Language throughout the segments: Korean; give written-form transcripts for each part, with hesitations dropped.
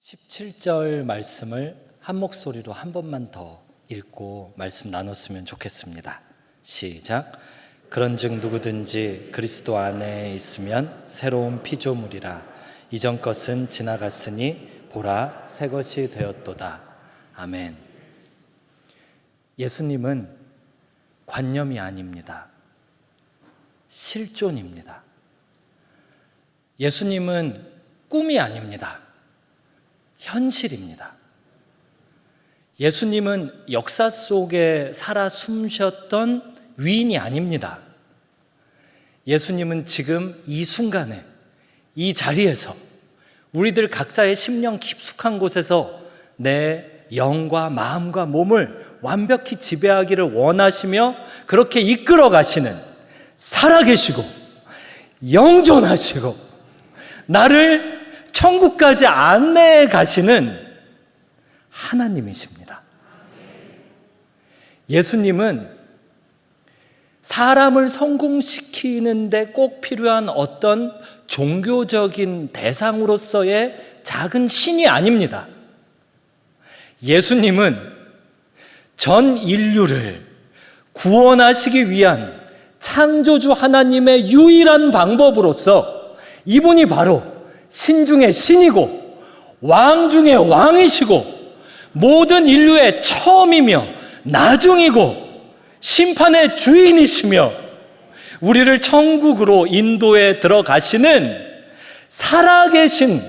17절 말씀을 한 목소리로 한 번만 더 읽고 말씀 나눴으면 좋겠습니다. 시작. 그런즉 누구든지 그리스도 안에 있으면 새로운 피조물이라. 이전 것은 지나갔으니 보라 새 것이 되었도다. 아멘. 예수님은 관념이 아닙니다. 실존입니다. 예수님은 꿈이 아닙니다. 현실입니다. 예수님은 역사 속에 살아 숨쉬었던 위인이 아닙니다. 예수님은 지금 이 순간에 이 자리에서 우리들 각자의 심령 깊숙한 곳에서 내 영과 마음과 몸을 완벽히 지배하기를 원하시며 그렇게 이끌어 가시는, 살아계시고 영존하시고 나를 천국까지 안내해 가시는 하나님이십니다. 예수님은 사람을 성공시키는데 꼭 필요한 어떤 종교적인 대상으로서의 작은 신이 아닙니다. 예수님은 전 인류를 구원하시기 위한 창조주 하나님의 유일한 방법으로서 이분이 바로 신 중의 신이고 왕 중의 왕이시고 모든 인류의 처음이며 나중이고 심판의 주인이시며 우리를 천국으로 인도해 들어가시는 살아계신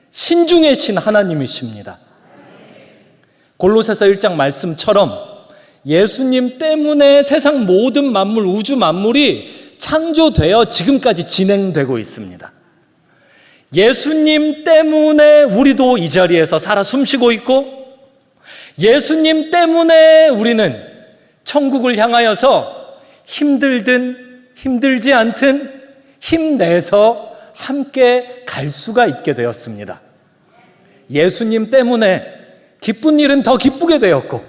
신 중의 신 하나님이십니다. 골로새서 1장 말씀처럼 예수님 때문에 세상 모든 만물, 우주 만물이 창조되어 지금까지 진행되고 있습니다. 예수님 때문에 우리도 이 자리에서 살아 숨쉬고 있고, 예수님 때문에 우리는 천국을 향하여서 힘들든 힘들지 않든 힘내서 함께 갈 수가 있게 되었습니다. 예수님 때문에 기쁜 일은 더 기쁘게 되었고,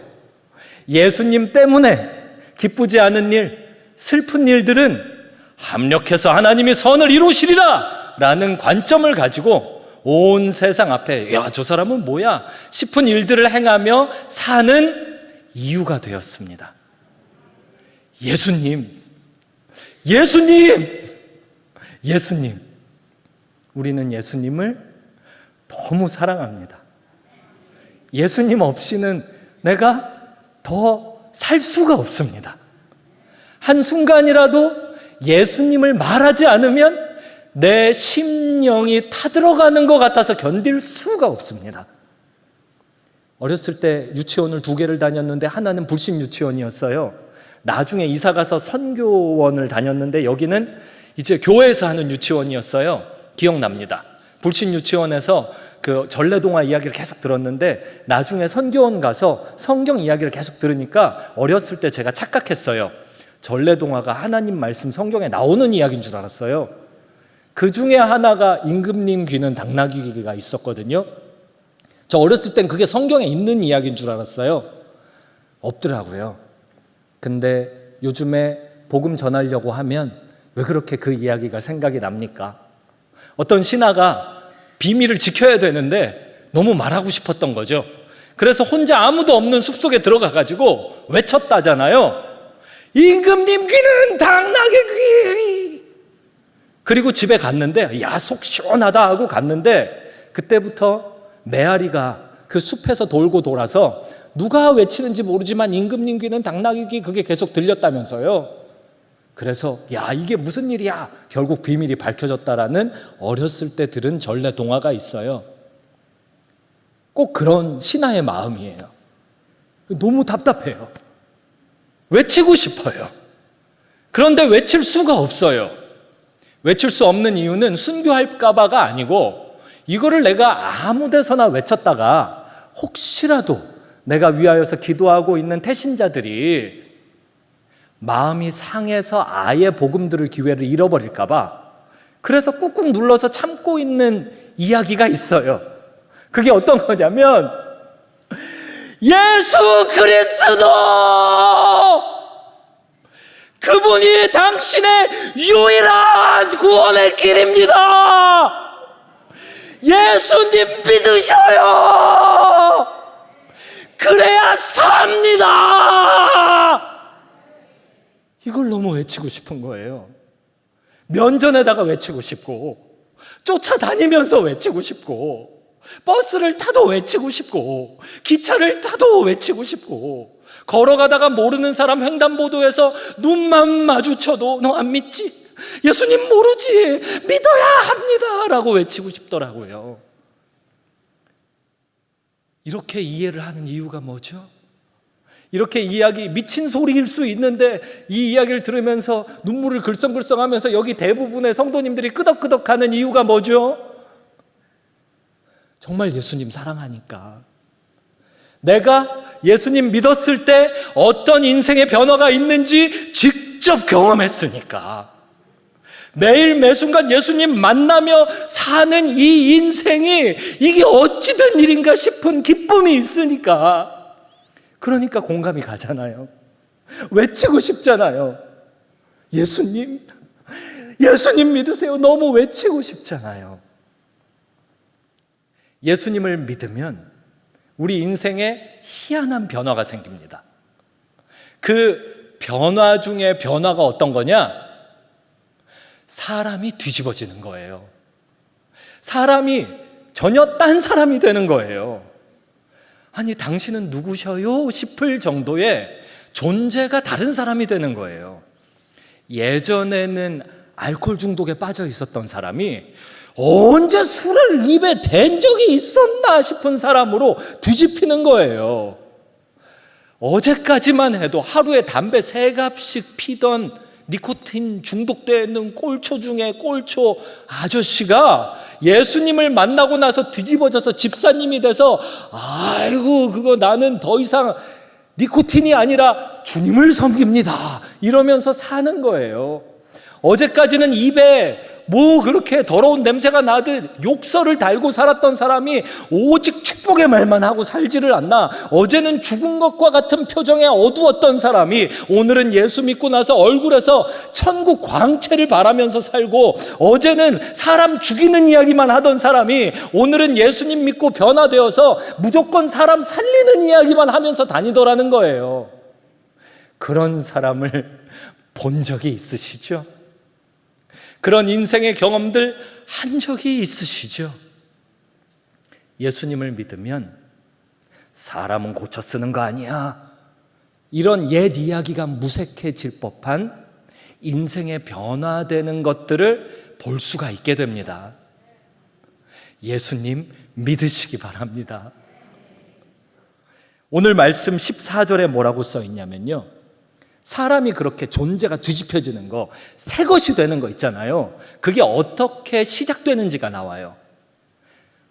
예수님 때문에 기쁘지 않은 일, 슬픈 일들은 합력해서 하나님이 선을 이루시리라 라는 관점을 가지고 온 세상 앞에 야, 저 사람은 뭐야 싶은 일들을 행하며 사는 이유가 되었습니다. 예수님, 우리는 예수님을 너무 사랑합니다. 예수님 없이는 내가 더 살 수가 없습니다. 한순간이라도 예수님을 말하지 않으면 내 심령이 타들어가는 것 같아서 견딜 수가 없습니다. 어렸을 때 유치원을 2개를 다녔는데 하나는 불신 유치원이었어요. 나중에 이사가서 선교원을 다녔는데 여기는 이제 교회에서 하는 유치원이었어요. 기억납니다. 불신 유치원에서 그 전래동화 이야기를 계속 들었는데 나중에 선교원 가서 성경 이야기를 계속 들으니까 어렸을 때 제가 착각했어요. 전래동화가 하나님 말씀 성경에 나오는 이야기인 줄 알았어요. 그 중에 하나가 임금님 귀는 당나귀 귀가 있었거든요. 저 어렸을 땐 그게 성경에 있는 이야기인 줄 알았어요. 없더라고요. 근데 요즘에 복음 전하려고 하면 왜 그렇게 그 이야기가 생각이 납니까? 어떤 신하가 비밀을 지켜야 되는데 너무 말하고 싶었던 거죠. 그래서 혼자 아무도 없는 숲속에 들어가가지고 외쳤다잖아요. 임금님 귀는 당나귀 귀. 그리고 집에 갔는데 야, 속 시원하다 하고 갔는데 그때부터 메아리가 그 숲에서 돌고 돌아서 누가 외치는지 모르지만 임금님 귀는 당나귀 귀 그게 계속 들렸다면서요. 그래서 야, 이게 무슨 일이야? 결국 비밀이 밝혀졌다라는 어렸을 때 들은 전래 동화가 있어요. 꼭 그런 신하의 마음이에요. 너무 답답해요. 외치고 싶어요. 그런데 외칠 수가 없어요. 외칠 수 없는 이유는 순교할까 봐가 아니고 이거를 내가 아무 데서나 외쳤다가 혹시라도 내가 위하여서 기도하고 있는 태신자들이 마음이 상해서 아예 복음 들을 기회를 잃어버릴까 봐 그래서 꾹꾹 눌러서 참고 있는 이야기가 있어요. 그게 어떤 거냐면 예수 그리스도 그분이 당신의 유일한 구원의 길입니다. 예수님 믿으셔요. 그래야 삽니다. 이걸 너무 외치고 싶은 거예요. 면전에다가 외치고 싶고, 쫓아다니면서 외치고 싶고, 버스를 타도 외치고 싶고, 기차를 타도 외치고 싶고, 걸어가다가 모르는 사람 횡단보도에서 눈만 마주쳐도 너 안 믿지? 예수님 모르지? 믿어야 합니다 라고 외치고 싶더라고요. 이렇게 이해를 하는 이유가 뭐죠? 이렇게 이야기, 미친 소리일 수 있는데 이 이야기를 들으면서 눈물을 글썽글썽하면서 여기 대부분의 성도님들이 끄덕끄덕하는 이유가 뭐죠? 정말 예수님 사랑하니까. 내가 예수님 믿었을 때 어떤 인생의 변화가 있는지 직접 경험했으니까. 매일 매순간 예수님 만나며 사는 이 인생이 이게 어찌 된 일인가 싶은 기쁨이 있으니까. 그러니까 공감이 가잖아요. 외치고 싶잖아요. 예수님 믿으세요. 너무 외치고 싶잖아요. 예수님을 믿으면 우리 인생에 희한한 변화가 생깁니다. 그 변화 중에 변화가 어떤 거냐? 사람이 뒤집어지는 거예요. 사람이 전혀 딴 사람이 되는 거예요. 아니, 당신은 누구셔요? 싶을 정도의 존재가 다른 사람이 되는 거예요. 예전에는 알코올 중독에 빠져 있었던 사람이 언제 술을 입에 댄 적이 있었나 싶은 사람으로 뒤집히는 거예요. 어제까지만 해도 하루에 담배 3갑씩 피던 니코틴 중독되어 있는 꼴초 중에 꼴초 아저씨가 예수님을 만나고 나서 뒤집어져서 집사님이 돼서 아이고 그거 나는 더 이상 니코틴이 아니라 주님을 섬깁니다 이러면서 사는 거예요. 어제까지는 입에 뭐 그렇게 더러운 냄새가 나듯 욕설을 달고 살았던 사람이 오직 축복의 말만 하고 살지를 않나. 어제는 죽은 것과 같은 표정에 어두웠던 사람이 오늘은 예수 믿고 나서 얼굴에서 천국 광채를 바라면서 살고, 어제는 사람 죽이는 이야기만 하던 사람이 오늘은 예수님 믿고 변화되어서 무조건 사람 살리는 이야기만 하면서 다니더라는 거예요. 그런 사람을 본 적이 있으시죠? 그런 인생의 경험들 한 적이 있으시죠? 예수님을 믿으면 사람은 고쳐 쓰는 거 아니야. 이런 옛 이야기가 무색해질 법한 인생의 변화되는 것들을 볼 수가 있게 됩니다. 예수님 믿으시기 바랍니다. 오늘 말씀 14절에 뭐라고 써 있냐면요, 사람이 그렇게 존재가 뒤집혀지는 거, 새 것이 되는 거 있잖아요. 그게 어떻게 시작되는지가 나와요.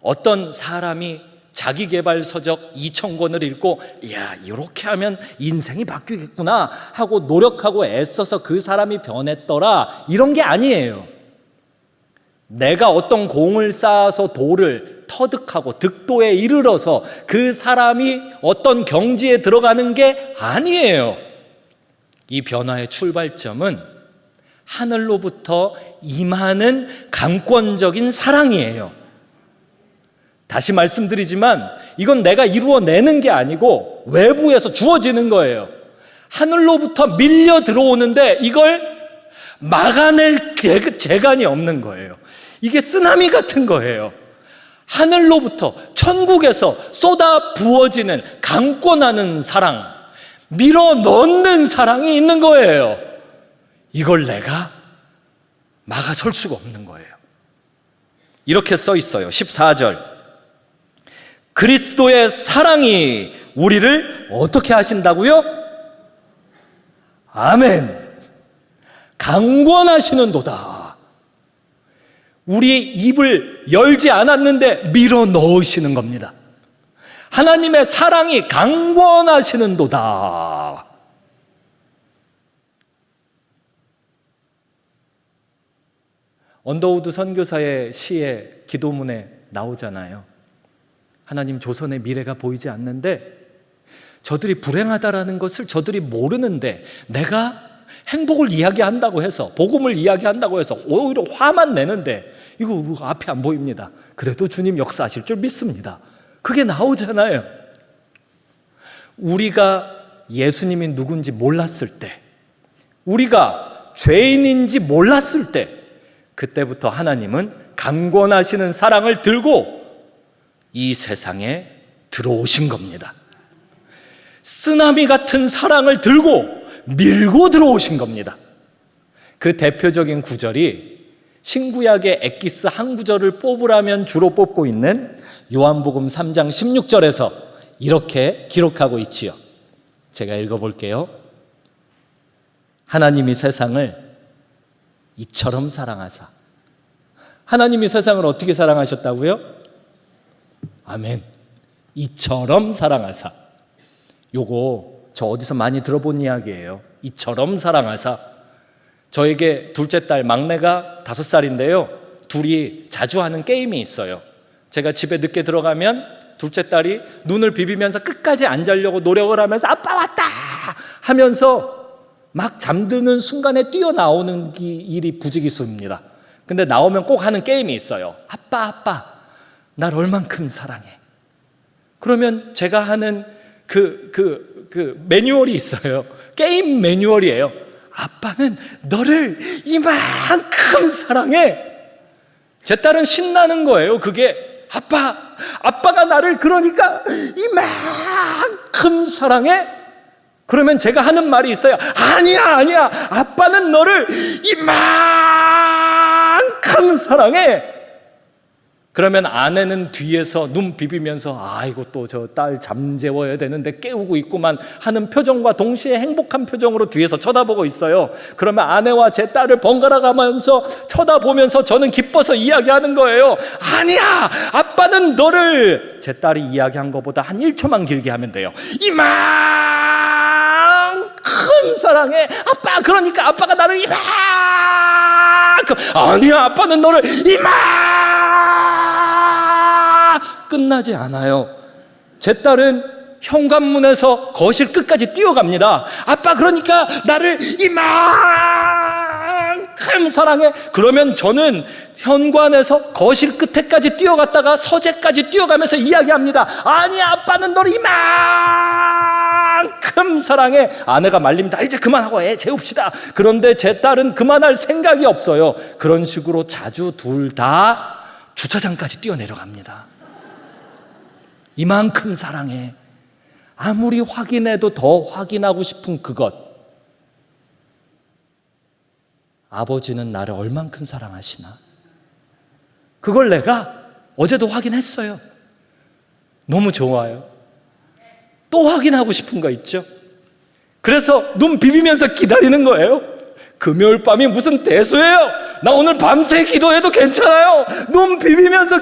어떤 사람이 자기계발서적 2,000권을 읽고 이야 이렇게 하면 인생이 바뀌겠구나 하고 노력하고 애써서 그 사람이 변했더라, 이런 게 아니에요. 내가 어떤 공을 쌓아서 돌을 터득하고 득도에 이르러서 그 사람이 어떤 경지에 들어가는 게 아니에요. 이 변화의 출발점은 하늘로부터 임하는 강권적인 사랑이에요. 다시 말씀드리지만 이건 내가 이루어내는 게 아니고 외부에서 주어지는 거예요. 하늘로부터 밀려 들어오는데 이걸 막아낼 재간이 없는 거예요. 이게 쓰나미 같은 거예요. 하늘로부터, 천국에서 쏟아 부어지는 강권하는 사랑, 밀어 넣는 사랑이 있는 거예요. 이걸 내가 막아설 수가 없는 거예요. 이렇게 써 있어요. 14절. 그리스도의 사랑이 우리를 어떻게 하신다고요? 아멘. 강권하시는도다. 우리 입을 열지 않았는데 밀어 넣으시는 겁니다. 하나님의 사랑이 강권하시는도다. 언더우드 선교사의 시에 기도문에 나오잖아요. 하나님, 조선의 미래가 보이지 않는데 저들이 불행하다라는 것을 저들이 모르는데 내가 행복을 이야기한다고 해서, 복음을 이야기한다고 해서 오히려 화만 내는데 이거 앞이 안 보입니다. 그래도 주님 역사하실 줄 믿습니다. 그게 나오잖아요. 우리가 예수님이 누군지 몰랐을 때, 우리가 죄인인지 몰랐을 때, 그때부터 하나님은 강권하시는 사랑을 들고 이 세상에 들어오신 겁니다. 쓰나미 같은 사랑을 들고 밀고 들어오신 겁니다. 그 대표적인 구절이 신구약의 엑기스 한 구절을 뽑으라면 주로 뽑고 있는 요한복음 3장 16절에서 이렇게 기록하고 있지요. 제가 읽어볼게요. 하나님이 세상을 이처럼 사랑하사. 하나님이 세상을 어떻게 사랑하셨다고요? 아멘. 이처럼 사랑하사. 요거 저 어디서 많이 들어본 이야기예요. 이처럼 사랑하사. 저에게 둘째 딸 막내가 5살인데요. 둘이 자주 하는 게임이 있어요. 제가 집에 늦게 들어가면 둘째 딸이 눈을 비비면서 끝까지 안 자려고 노력을 하면서 아빠 왔다 하면서 막 잠드는 순간에 뛰어나오는 일이 부지기수입니다. 근데 나오면 꼭 하는 게임이 있어요. 아빠 날 얼만큼 사랑해. 그러면 제가 하는 그 매뉴얼이 있어요. 게임 매뉴얼이에요. 아빠는 너를 이만큼 사랑해. 제 딸은 신나는 거예요. 그게 아빠가 나를 그러니까 이만큼 사랑해? 그러면 제가 하는 말이 있어요. 아니야. 아빠는 너를 이만큼 사랑해. 그러면 아내는 뒤에서 눈 비비면서 아이고 또 저 딸 잠재워야 되는데 깨우고 있구만 하는 표정과 동시에 행복한 표정으로 뒤에서 쳐다보고 있어요. 그러면 아내와 제 딸을 번갈아 가면서 쳐다보면서 저는 기뻐서 이야기하는 거예요. 아니야, 아빠는 너를, 제 딸이 이야기한 것보다 한 1초만 길게 하면 돼요. 이만큼 사랑해. 아빠, 그러니까 아빠가 나를 이만큼. 아니야, 아빠는 너를 끝나지 않아요. 제 딸은 현관문에서 거실 끝까지 뛰어갑니다. 아빠, 그러니까 나를 이만큼 사랑해. 그러면 저는 현관에서 거실 끝에까지 뛰어갔다가 서재까지 뛰어가면서 이야기합니다. 아니, 아빠는 너를 이만큼 사랑해. 아내가 말립니다. 이제 그만하고 애 재웁시다. 그런데 제 딸은 그만할 생각이 없어요. 그런 식으로 자주 둘 다 주차장까지 뛰어내려갑니다. 이만큼 사랑해. 아무리 확인해도 더 확인하고 싶은 그것. 아버지는 나를 얼만큼 사랑하시나? 그걸 내가 어제도 확인했어요. 너무 좋아요. 또 확인하고 싶은 거 있죠? 그래서 눈 비비면서 기다리는 거예요. 금요일 밤이 무슨 대수예요? 나 오늘 밤새 기도해도 괜찮아요. 눈 비비면서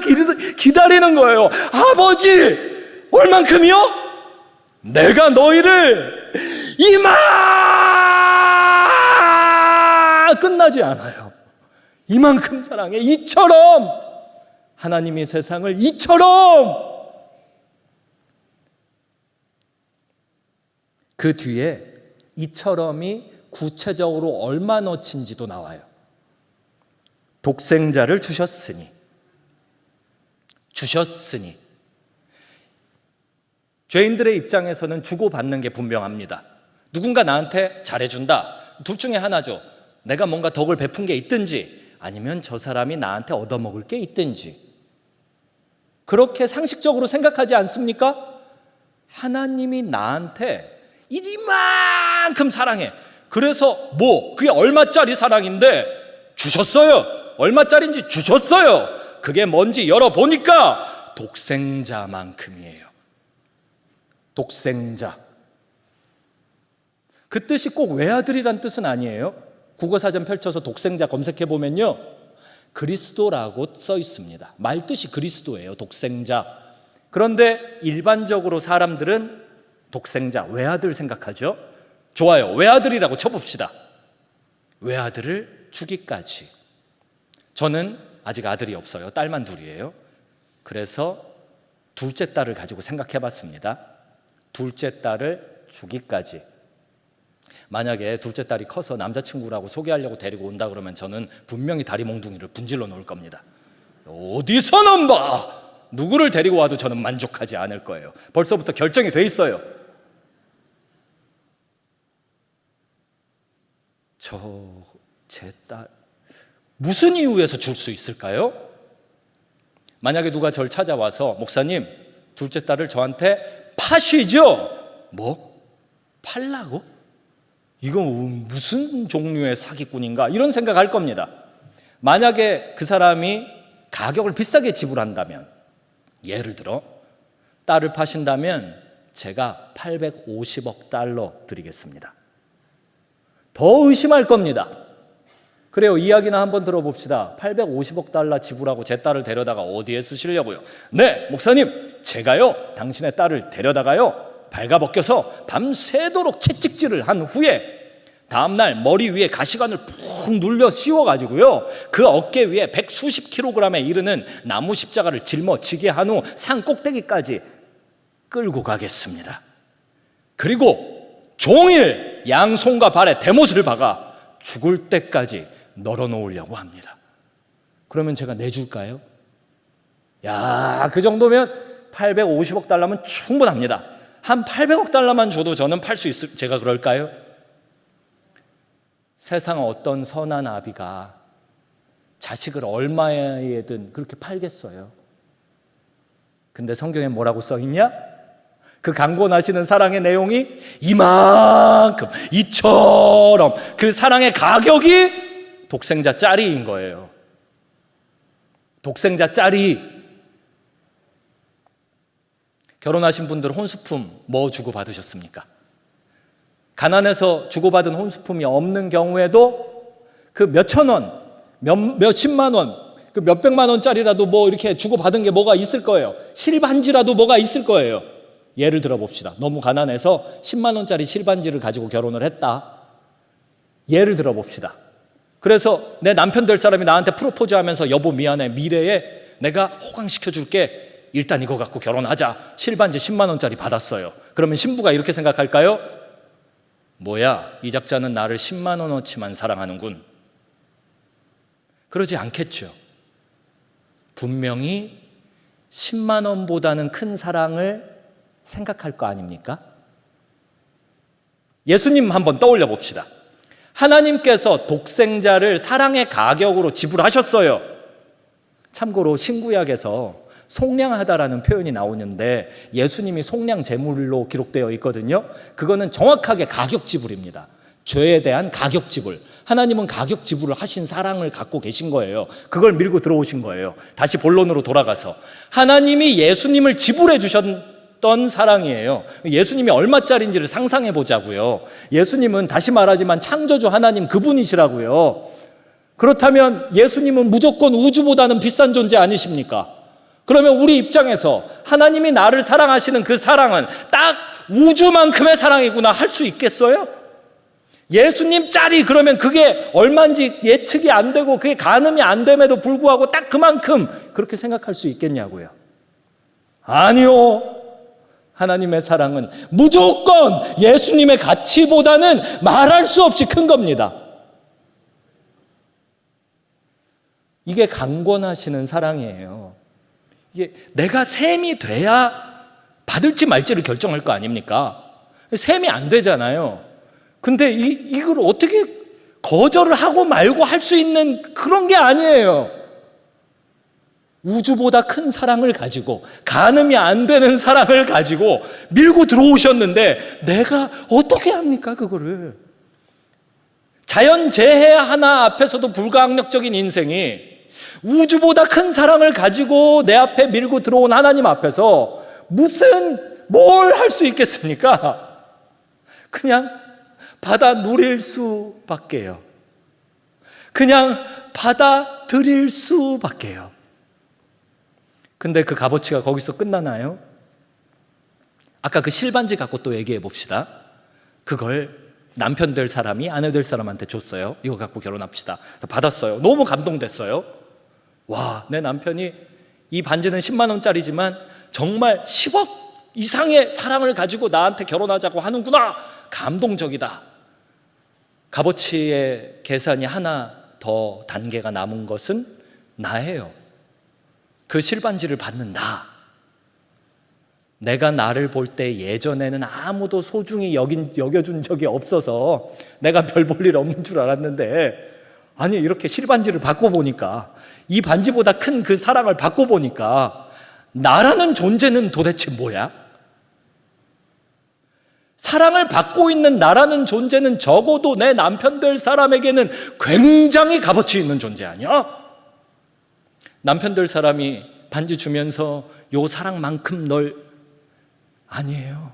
기다리는 거예요. 아버지, 얼만큼이요? 내가 너희를 끝나지 않아요. 이만큼 사랑해. 이처럼 하나님이 세상을 이처럼. 그 뒤에 이처럼이 구체적으로 얼마 넣친지도 나와요. 독생자를 주셨으니. 죄인들의 입장에서는 주고받는 게 분명합니다. 누군가 나한테 잘해준다. 둘 중에 하나죠. 내가 뭔가 덕을 베푼 게 있든지 아니면 저 사람이 나한테 얻어먹을 게 있든지. 그렇게 상식적으로 생각하지 않습니까? 하나님이 나한테 이만큼 사랑해. 그래서 그게 얼마짜리 사랑인데 주셨어요. 얼마짜리인지 주셨어요. 그게 뭔지 열어보니까 독생자만큼이에요. 독생자. 그 뜻이 꼭 외아들이란 뜻은 아니에요. 국어사전 펼쳐서 독생자 검색해보면요, 그리스도라고 써 있습니다. 말뜻이 그리스도예요. 독생자. 그런데 일반적으로 사람들은 독생자, 외아들 생각하죠. 좋아요. 외아들이라고 쳐봅시다. 외아들을 주기까지. 저는 아직 아들이 없어요. 딸만 둘이에요. 그래서 둘째 딸을 가지고 생각해봤습니다. 둘째 딸을 주기까지. 만약에 둘째 딸이 커서 남자친구라고 소개하려고 데리고 온다 그러면 저는 분명히 다리 몽둥이를 분질러 놓을 겁니다. 어디서는 봐. 누구를 데리고 와도 저는 만족하지 않을 거예요. 벌써부터 결정이 돼 있어요. 제 딸 무슨 이유에서 줄 수 있을까요? 만약에 누가 저를 찾아와서 목사님, 둘째 딸을 저한테 파시죠? 뭐? 팔라고? 이건 무슨 종류의 사기꾼인가? 이런 생각할 겁니다. 만약에 그 사람이 가격을 비싸게 지불한다면, 예를 들어 딸을 파신다면 제가 850억 달러 드리겠습니다. 더 의심할 겁니다. 그래요, 이야기나 한번 들어봅시다. 850억 달러 지불하고 제 딸을 데려다가 어디에 쓰시려고요? 네, 목사님, 제가요 당신의 딸을 데려다가요 발가벗겨서 밤새도록 채찍질을 한 후에 다음날 머리 위에 가시관을 푹 눌려 씌워가지고요 그 어깨 위에 100수십 킬로그램에 이르는 나무 십자가를 짊어지게 한 후 산 꼭대기까지 끌고 가겠습니다. 그리고 종일 양손과 발에 대못을 박아 죽을 때까지 널어놓으려고 합니다. 그러면 제가 내줄까요? 야, 그 정도면 850억 달러면 충분합니다. 한 800억 달러만 줘도 저는 팔 수 있을, 제가 그럴까요? 세상 어떤 선한 아비가 자식을 얼마에든 그렇게 팔겠어요? 근데 성경에 뭐라고 써있냐? 그 강권하시는 사랑의 내용이 이만큼, 이처럼 그 사랑의 가격이 독생자 짜리인 거예요. 독생자 짜리. 결혼하신 분들 혼수품 뭐 주고 받으셨습니까? 가난해서 주고받은 혼수품이 없는 경우에도 그 몇천 원, 몇십만 원, 그 몇백만 원짜리라도 뭐 이렇게 주고받은 게 뭐가 있을 거예요. 실반지라도 뭐가 있을 거예요. 예를 들어 봅시다. 너무 가난해서 10만 원짜리 실반지를 가지고 결혼을 했다. 예를 들어 봅시다. 그래서 내 남편 될 사람이 나한테 프로포즈하면서 여보 미안해, 미래에 내가 호강시켜 줄게, 일단 이거 갖고 결혼하자. 실반지 10만 원짜리 받았어요. 그러면 신부가 이렇게 생각할까요? 뭐야, 이 작자는 나를 10만 원어치만 사랑하는군. 그러지 않겠죠. 분명히 10만 원보다는 큰 사랑을 생각할 거 아닙니까? 예수님 한번 떠올려 봅시다. 하나님께서 독생자를 사랑의 가격으로 지불하셨어요. 참고로 신구약에서 속량하다라는 표현이 나오는데 예수님이 속량 제물로 기록되어 있거든요. 그거는 정확하게 가격 지불입니다. 죄에 대한 가격 지불. 하나님은 가격 지불을 하신 사랑을 갖고 계신 거예요. 그걸 밀고 들어오신 거예요. 다시 본론으로 돌아가서 하나님이 예수님을 지불해 주셨던 사랑이에요. 예수님이 얼마짜리인지를 상상해 보자고요. 예수님은 다시 말하지만 창조주 하나님 그분이시라고요. 그렇다면 예수님은 무조건 우주보다는 비싼 존재 아니십니까? 그러면 우리 입장에서 하나님이 나를 사랑하시는 그 사랑은 딱 우주만큼의 사랑이구나 할 수 있겠어요? 예수님 짤이 그러면 그게 얼마인지 예측이 안 되고 그게 가늠이 안 됨에도 불구하고 딱 그만큼 그렇게 생각할 수 있겠냐고요. 아니요. 하나님의 사랑은 무조건 예수님의 가치보다는 말할 수 없이 큰 겁니다. 이게 강권하시는 사랑이에요. 이게 내가 셈이 돼야 받을지 말지를 결정할 거 아닙니까? 셈이 안 되잖아요. 근데 이걸 어떻게 거절을 하고 말고 할 수 있는 그런 게 아니에요. 우주보다 큰 사랑을 가지고 가늠이 안 되는 사랑을 가지고 밀고 들어오셨는데 내가 어떻게 합니까 그거를? 자연재해 하나 앞에서도 불가항력적인 인생이 우주보다 큰 사랑을 가지고 내 앞에 밀고 들어온 하나님 앞에서 뭘 할 수 있겠습니까? 그냥 받아 누릴 수밖에요. 그냥 받아들일 수밖에요. 근데 그 값어치가 거기서 끝나나요? 아까 그 실반지 갖고 또 얘기해 봅시다. 그걸 남편 될 사람이 아내 될 사람한테 줬어요. 이거 갖고 결혼합시다. 받았어요. 너무 감동됐어요. 와, 내 남편이 이 반지는 10만 원짜리지만 정말 10억 이상의 사랑을 가지고 나한테 결혼하자고 하는구나. 감동적이다. 값어치의 계산이 하나 더 단계가 남은 것은 나예요. 그 실반지를 받는다. 내가 나를 볼 때 예전에는 아무도 소중히 여겨준 적이 없어서 내가 별 볼 일 없는 줄 알았는데, 아니 이렇게 실반지를 받고 보니까, 이 반지보다 큰 그 사랑을 받고 보니까 나라는 존재는 도대체 뭐야? 사랑을 받고 있는 나라는 존재는 적어도 내 남편 될 사람에게는 굉장히 값어치 있는 존재 아니야? 남편 될 사람이 반지 주면서 요 사랑만큼 널, 아니에요.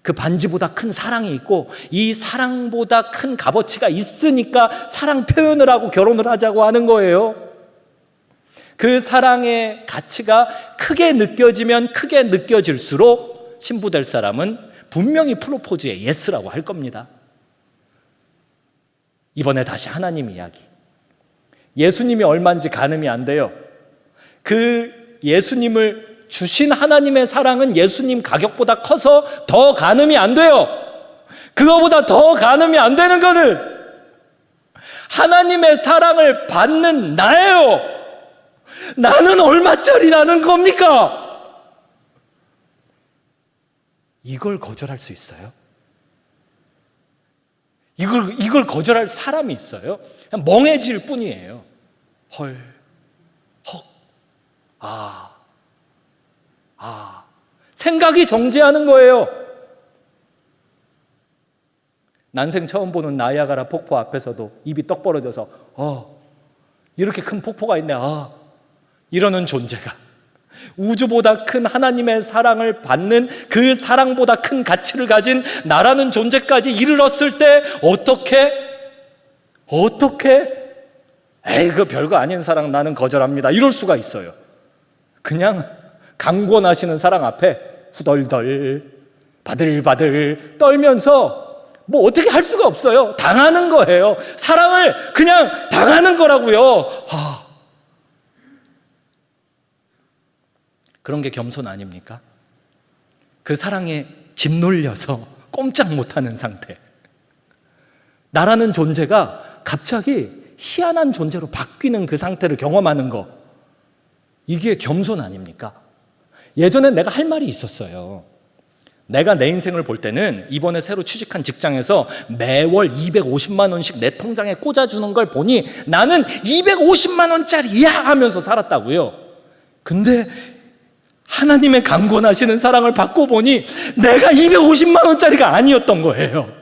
그 반지보다 큰 사랑이 있고, 이 사랑보다 큰 값어치가 있으니까 사랑 표현을 하고 결혼을 하자고 하는 거예요. 그 사랑의 가치가 크게 느껴지면 크게 느껴질수록 신부 될 사람은 분명히 프로포즈에 예스라고 할 겁니다. 이번에 다시 하나님 이야기. 예수님이 얼마인지 가늠이 안 돼요. 그 예수님을 주신 하나님의 사랑은 예수님 가격보다 커서 더 가늠이 안 돼요. 그거보다 더 가늠이 안 되는 거는 하나님의 사랑을 받는 나예요. 나는 얼마짜리라는 겁니까? 이걸 거절할 수 있어요? 이걸 거절할 사람이 있어요? 그냥 멍해질 뿐이에요. 헐, 헉, 생각이 정지하는 거예요. 난생 처음 보는 나이아가라 폭포 앞에서도 입이 떡 벌어져서 이렇게 큰 폭포가 있네, 이러는 존재가 우주보다 큰 하나님의 사랑을 받는 그 사랑보다 큰 가치를 가진 나라는 존재까지 이르렀을 때 어떻게 에이 그 별거 아닌 사랑 나는 거절합니다 이럴 수가 있어요. 그냥 강권하시는 사랑 앞에 후덜덜 바들바들 떨면서 뭐 어떻게 할 수가 없어요. 당하는 거예요. 사랑을 그냥 당하는 거라고요. 그런 게 겸손 아닙니까? 그 사랑에 짓눌려서 꼼짝 못하는 상태. 나라는 존재가 갑자기 희한한 존재로 바뀌는 그 상태를 경험하는 거. 이게 겸손 아닙니까? 예전엔 내가 할 말이 있었어요. 내가 내 인생을 볼 때는 이번에 새로 취직한 직장에서 매월 250만 원씩 내 통장에 꽂아주는 걸 보니 나는 250만 원짜리야 하면서 살았다고요. 근데 하나님의 강권하시는 사랑을 받고 보니 내가 250만 원짜리가 아니었던 거예요.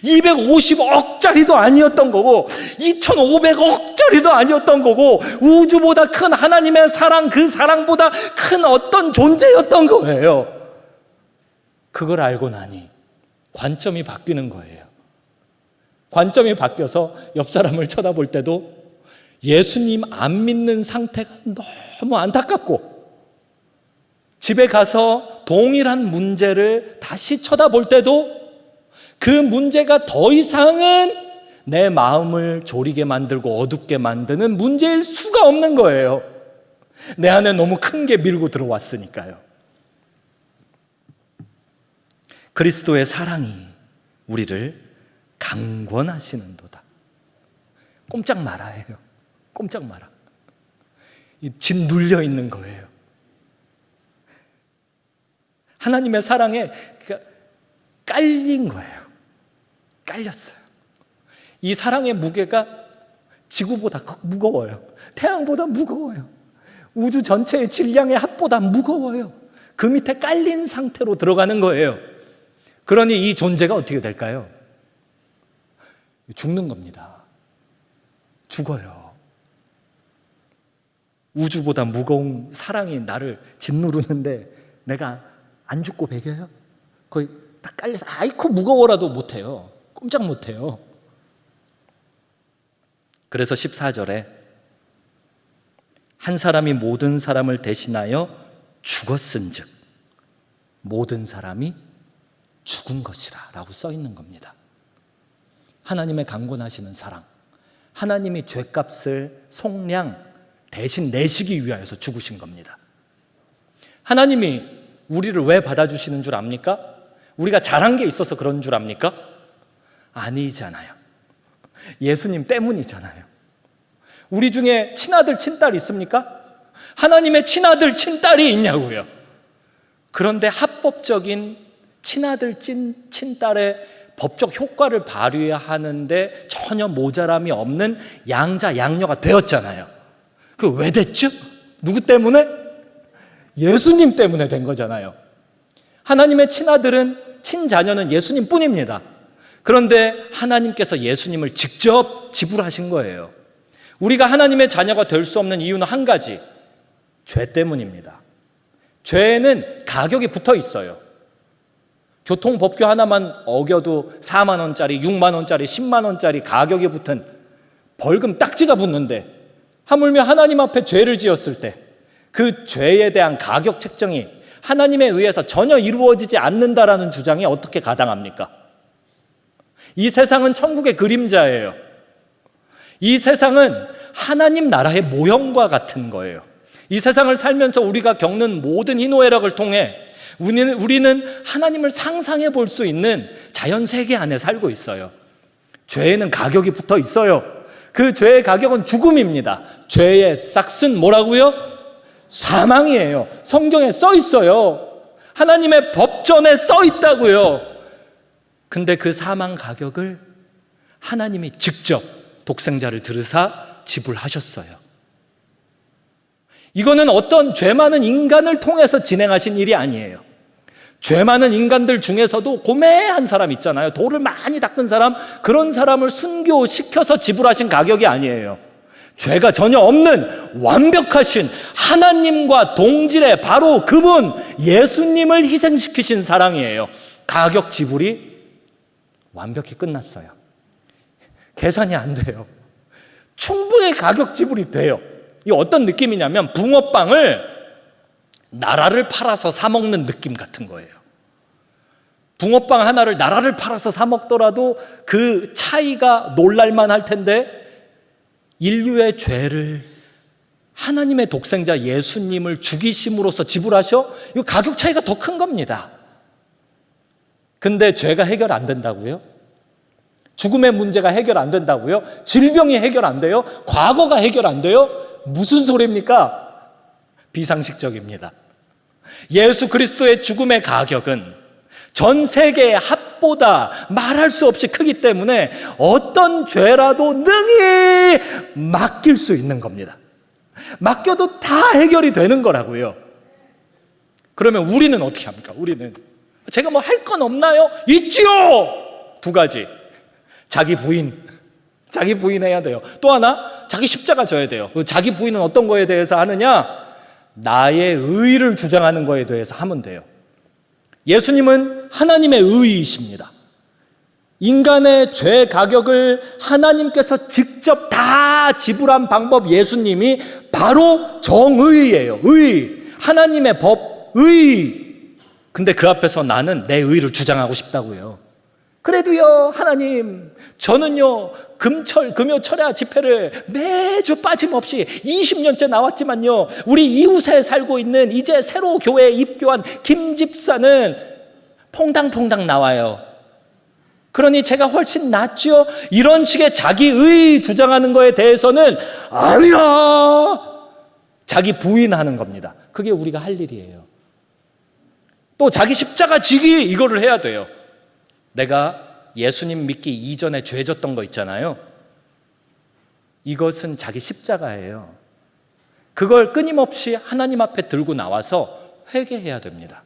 250억짜리도 아니었던 거고 2500억짜리도 아니었던 거고 우주보다 큰 하나님의 사랑, 그 사랑보다 큰 어떤 존재였던 거예요. 그걸 알고 나니 관점이 바뀌는 거예요. 관점이 바뀌어서 옆 사람을 쳐다볼 때도 예수님 안 믿는 상태가 너무 안타깝고, 집에 가서 동일한 문제를 다시 쳐다볼 때도 그 문제가 더 이상은 내 마음을 졸이게 만들고 어둡게 만드는 문제일 수가 없는 거예요. 내 안에 너무 큰 게 밀고 들어왔으니까요. 그리스도의 사랑이 우리를 강권하시는도다. 꼼짝 말아요. 꼼짝 마라. 짓 눌려 있는 거예요. 하나님의 사랑에 깔린 거예요. 깔렸어요. 이 사랑의 무게가 지구보다 무거워요. 태양보다 무거워요. 우주 전체의 질량의 합보다 무거워요. 그 밑에 깔린 상태로 들어가는 거예요. 그러니 이 존재가 어떻게 될까요? 죽는 겁니다. 죽어요. 우주보다 무거운 사랑이 나를 짓누르는데 내가 안 죽고 배겨요? 거의 딱 깔려서 아이코 무거워라도 못해요. 꼼짝 못해요. 그래서 14절에 한 사람이 모든 사람을 대신하여 죽었은즉 모든 사람이 죽은 것이라 라고 써 있는 겁니다. 하나님의 강권하시는 사랑, 하나님이 죄값을 속량 대신 내시기 위하여서 죽으신 겁니다. 하나님이 우리를 왜 받아주시는 줄 압니까? 우리가 잘한 게 있어서 그런 줄 압니까? 아니잖아요. 예수님 때문이잖아요. 우리 중에 친아들, 친딸 있습니까? 하나님의 친아들, 친딸이 있냐고요. 그런데 합법적인 친아들, 친딸의 법적 효과를 발휘하는데 전혀 모자람이 없는 양자, 양녀가 되었잖아요. 그 왜 됐죠? 누구 때문에? 예수님 때문에 된 거잖아요. 하나님의 친아들은, 친자녀는 예수님 뿐입니다. 그런데 하나님께서 예수님을 직접 지불하신 거예요. 우리가 하나님의 자녀가 될 수 없는 이유는 한 가지, 죄 때문입니다. 죄에는 가격이 붙어 있어요. 교통법규 하나만 어겨도 4만 원짜리, 6만 원짜리, 10만 원짜리 가격이 붙은 벌금 딱지가 붙는데, 하물며 하나님 앞에 죄를 지었을 때 그 죄에 대한 가격 책정이 하나님에 의해서 전혀 이루어지지 않는다라는 주장이 어떻게 가당합니까? 이 세상은 천국의 그림자예요. 이 세상은 하나님 나라의 모형과 같은 거예요. 이 세상을 살면서 우리가 겪는 모든 희노애락을 통해 우리는 하나님을 상상해 볼 수 있는 자연세계 안에 살고 있어요. 죄에는 가격이 붙어 있어요. 그 죄의 가격은 죽음입니다. 죄의 싹슨 뭐라고요? 사망이에요. 성경에 써 있어요. 하나님의 법전에 써 있다고요. 근데 그 사망 가격을 하나님이 직접 독생자를 들으사 지불하셨어요. 이거는 어떤 죄 많은 인간을 통해서 진행하신 일이 아니에요. 죄 많은 인간들 중에서도 고매한 사람 있잖아요. 돌을 많이 닦은 사람, 그런 사람을 순교시켜서 지불하신 가격이 아니에요. 죄가 전혀 없는 완벽하신 하나님과 동질의 바로 그분 예수님을 희생시키신 사랑이에요. 가격 지불이 완벽히 끝났어요. 계산이 안 돼요. 충분히 가격 지불이 돼요. 이 어떤 느낌이냐면 붕어빵을 나라를 팔아서 사 먹는 느낌 같은 거예요. 붕어빵 하나를 나라를 팔아서 사 먹더라도 그 차이가 놀랄만 할 텐데, 인류의 죄를 하나님의 독생자 예수님을 죽이심으로써 지불하셔? 이 가격 차이가 더 큰 겁니다. 근데 죄가 해결 안 된다고요? 죽음의 문제가 해결 안 된다고요? 질병이 해결 안 돼요? 과거가 해결 안 돼요? 무슨 소리입니까? 비상식적입니다. 예수 그리스도의 죽음의 가격은 전 세계의 합보다 말할 수 없이 크기 때문에 어떤 죄라도 능히 맡길 수 있는 겁니다. 맡겨도 다 해결이 되는 거라고요. 그러면 우리는 어떻게 합니까? 우리는 제가 뭐 할 건 없나요? 있지요! 2가지. 자기 부인 해야 돼요. 또 하나, 자기 십자가 져야 돼요. 자기 부인은 어떤 거에 대해서 하느냐? 나의 의를 주장하는 거에 대해서 하면 돼요. 예수님은 하나님의 의이십니다. 인간의 죄 가격을 하나님께서 직접 다 지불한 방법, 예수님이 바로 정의예요. 의, 하나님의 법, 의. 근데 그 앞에서 나는 내 의를 주장하고 싶다고요. 그래도요, 하나님, 저는요, 금요 철야 집회를 매주 빠짐없이 20년째 나왔지만요, 우리 이웃에 살고 있는 이제 새로 교회에 입교한 김 집사는 퐁당퐁당 나와요. 그러니 제가 훨씬 낫죠? 이런 식의 자기의 주장하는 거에 대해서는 아니야! 자기 부인하는 겁니다. 그게 우리가 할 일이에요. 또 자기 십자가 지기, 이거를 해야 돼요. 내가 예수님 믿기 이전에 죄 졌던 거 있잖아요. 이것은 자기 십자가예요. 그걸 끊임없이 하나님 앞에 들고 나와서 회개해야 됩니다.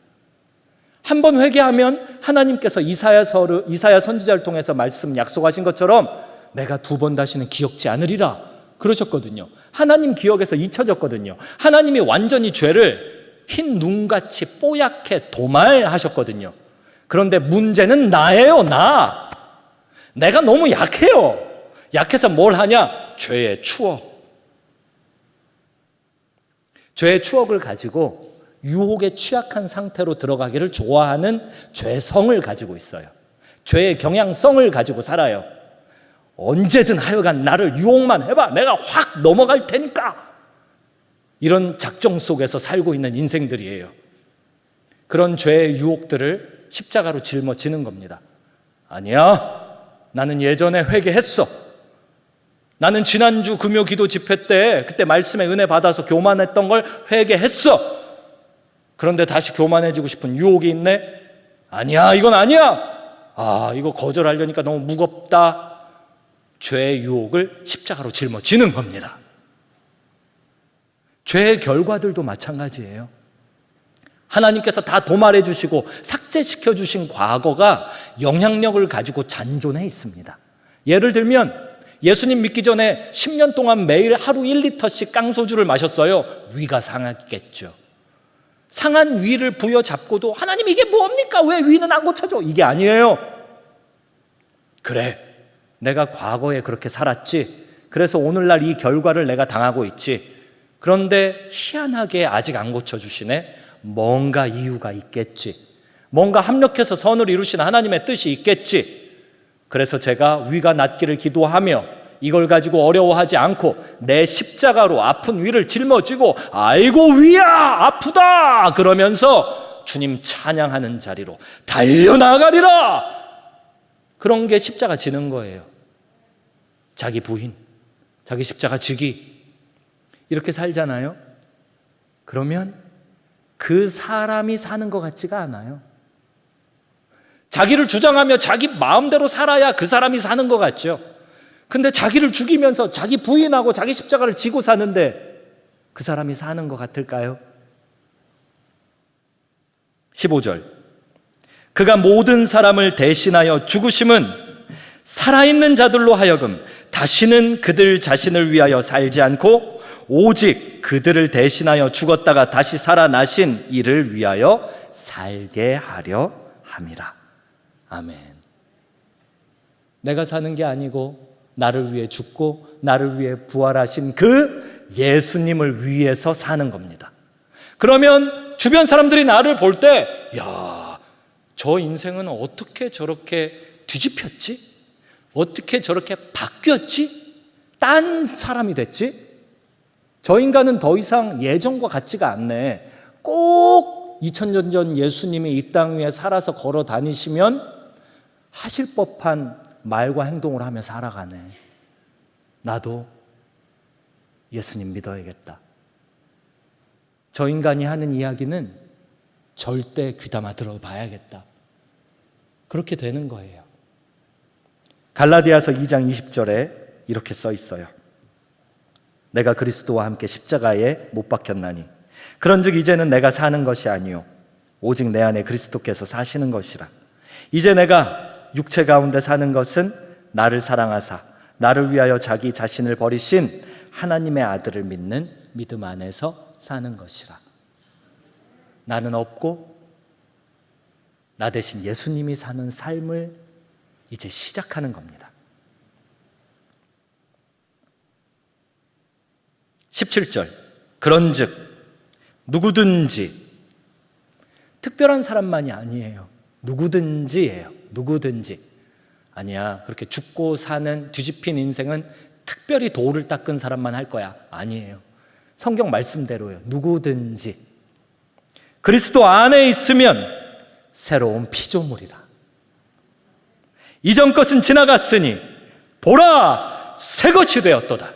한 번 회개하면 하나님께서 이사야 선지자를 통해서 말씀 약속하신 것처럼 내가 2번 다시는 기억지 않으리라 그러셨거든요. 하나님 기억에서 잊혀졌거든요. 하나님이 완전히 죄를 흰 눈같이 뽀얗게 도말하셨거든요. 그런데 문제는 나예요, 나. 내가 너무 약해요. 약해서 뭘 하냐? 죄의 추억. 죄의 추억을 가지고 유혹에 취약한 상태로 들어가기를 좋아하는 죄성을 가지고 있어요. 죄의 경향성을 가지고 살아요. 언제든 하여간 나를 유혹만 해봐. 내가 확 넘어갈 테니까. 이런 작정 속에서 살고 있는 인생들이에요. 그런 죄의 유혹들을 십자가로 짊어지는 겁니다. 아니야, 나는 예전에 회개했어. 나는 지난주 금요 기도 집회 때 그때 말씀에 은혜 받아서 교만했던 걸 회개했어. 그런데 다시 교만해지고 싶은 유혹이 있네? 아니야, 이건 아니야. 이거 거절하려니까 너무 무겁다. 죄의 유혹을 십자가로 짊어지는 겁니다. 죄의 결과들도 마찬가지예요. 하나님께서 다 도말해 주시고 삭제시켜 주신 과거가 영향력을 가지고 잔존해 있습니다. 예를 들면 예수님 믿기 전에 10년 동안 매일 하루 1리터씩 깡소주를 마셨어요. 위가 상했겠죠. 상한 위를 부여잡고도 하나님 이게 뭡니까? 왜 위는 안 고쳐져? 이게 아니에요. 그래, 내가 과거에 그렇게 살았지. 그래서 오늘날 이 결과를 내가 당하고 있지. 그런데 희한하게 아직 안 고쳐주시네. 뭔가 이유가 있겠지. 뭔가 합력해서 선을 이루신 하나님의 뜻이 있겠지. 그래서 제가 위가 낫기를 기도하며 이걸 가지고 어려워하지 않고 내 십자가로 아픈 위를 짊어지고 아이고 위야 아프다 그러면서 주님 찬양하는 자리로 달려나가리라. 그런 게 십자가 지는 거예요. 자기 부인, 자기 십자가 지기 이렇게 살잖아요. 그러면 그 사람이 사는 것 같지가 않아요. 자기를 주장하며 자기 마음대로 살아야 그 사람이 사는 것 같죠. 근데 자기를 죽이면서 자기 부인하고 자기 십자가를 지고 사는데 그 사람이 사는 것 같을까요? 15절 그가 모든 사람을 대신하여 죽으심은 살아있는 자들로 하여금 다시는 그들 자신을 위하여 살지 않고 오직 그들을 대신하여 죽었다가 다시 살아나신 이를 위하여 살게 하려 함이라. 아멘. 내가 사는 게 아니고 나를 위해 죽고 나를 위해 부활하신 그 예수님을 위해서 사는 겁니다. 그러면 주변 사람들이 나를 볼 때 야, 저 인생은 어떻게 저렇게 뒤집혔지? 어떻게 저렇게 바뀌었지? 딴 사람이 됐지? 저 인간은 더 이상 예전과 같지가 않네. 꼭 2000년 전 예수님이 이 땅 위에 살아서 걸어 다니시면 하실 법한 말과 행동을 하며 살아가네. 나도 예수님 믿어야겠다. 저 인간이 하는 이야기는 절대 귀담아 들어봐야겠다. 그렇게 되는 거예요. 갈라디아서 2장 20절에 이렇게 써 있어요. 내가 그리스도와 함께 십자가에 못 박혔나니 그런즉 이제는 내가 사는 것이 아니요 오직 내 안에 그리스도께서 사시는 것이라. 이제 내가 육체 가운데 사는 것은 나를 사랑하사 나를 위하여 자기 자신을 버리신 하나님의 아들을 믿는 믿음 안에서 사는 것이라. 나는 없고 나 대신 예수님이 사는 삶을 이제 시작하는 겁니다. 17절 그런즉 누구든지 특별한 사람만이 아니에요. 누구든지예요. 누구든지. 아니야, 그렇게 죽고 사는 뒤집힌 인생은 특별히 도를 닦은 사람만 할 거야. 아니에요. 성경 말씀대로예요. 누구든지 그리스도 안에 있으면 새로운 피조물이라. 이전 것은 지나갔으니 보라 새 것이 되었도다.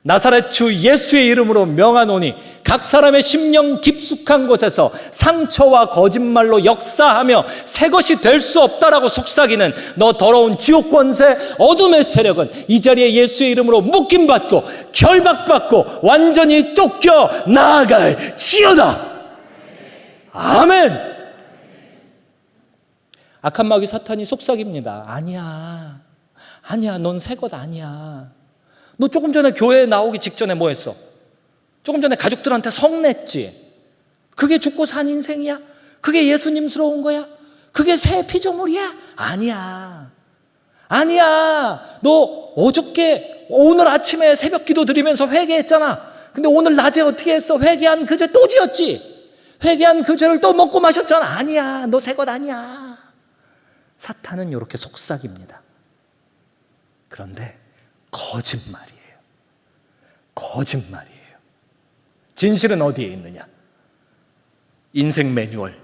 나사렛 주 예수의 이름으로 명하노니 각 사람의 심령 깊숙한 곳에서 상처와 거짓말로 역사하며 새 것이 될 수 없다라고 속삭이는 너 더러운 지옥 권세 어둠의 세력은 이 자리에 예수의 이름으로 묶임받고 결박받고 완전히 쫓겨 나아갈 지어다. 아멘. 악한 마귀 사탄이 속삭입니다. 아니야, 넌 새 것 아니야. 너 조금 전에 교회에 나오기 직전에 뭐 했어? 조금 전에 가족들한테 성냈지. 그게 죽고 산 인생이야? 그게 예수님스러운 거야? 그게 새 피조물이야? 아니야. 너 어저께 오늘 아침에 새벽 기도 드리면서 회개했잖아. 근데 오늘 낮에 어떻게 했어? 회개한 그 죄 또 지었지. 회개한 그 죄를 또 먹고 마셨잖아. 아니야, 너 새 것 아니야. 사탄은 이렇게 속삭입니다. 그런데 거짓말이에요. 진실은 어디에 있느냐? 인생 매뉴얼,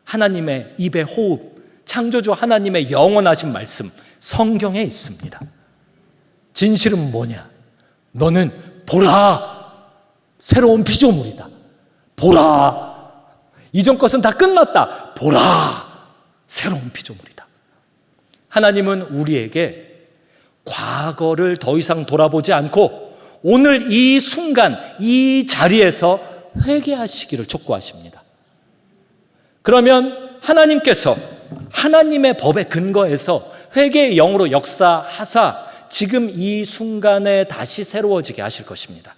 하나님의 입의 호흡, 창조주 하나님의 영원하신 말씀, 성경에 있습니다. 진실은 뭐냐? 너는 보라, 새로운 피조물이다. 보라, 이전 것은 다 끝났다. 보라, 새로운 피조물이다. 하나님은 우리에게 과거를 더 이상 돌아보지 않고 오늘 이 순간, 이 자리에서 회개하시기를 촉구하십니다. 그러면 하나님께서 하나님의 법에 근거해서 회개의 영으로 역사하사 지금 이 순간에 다시 새로워지게 하실 것입니다.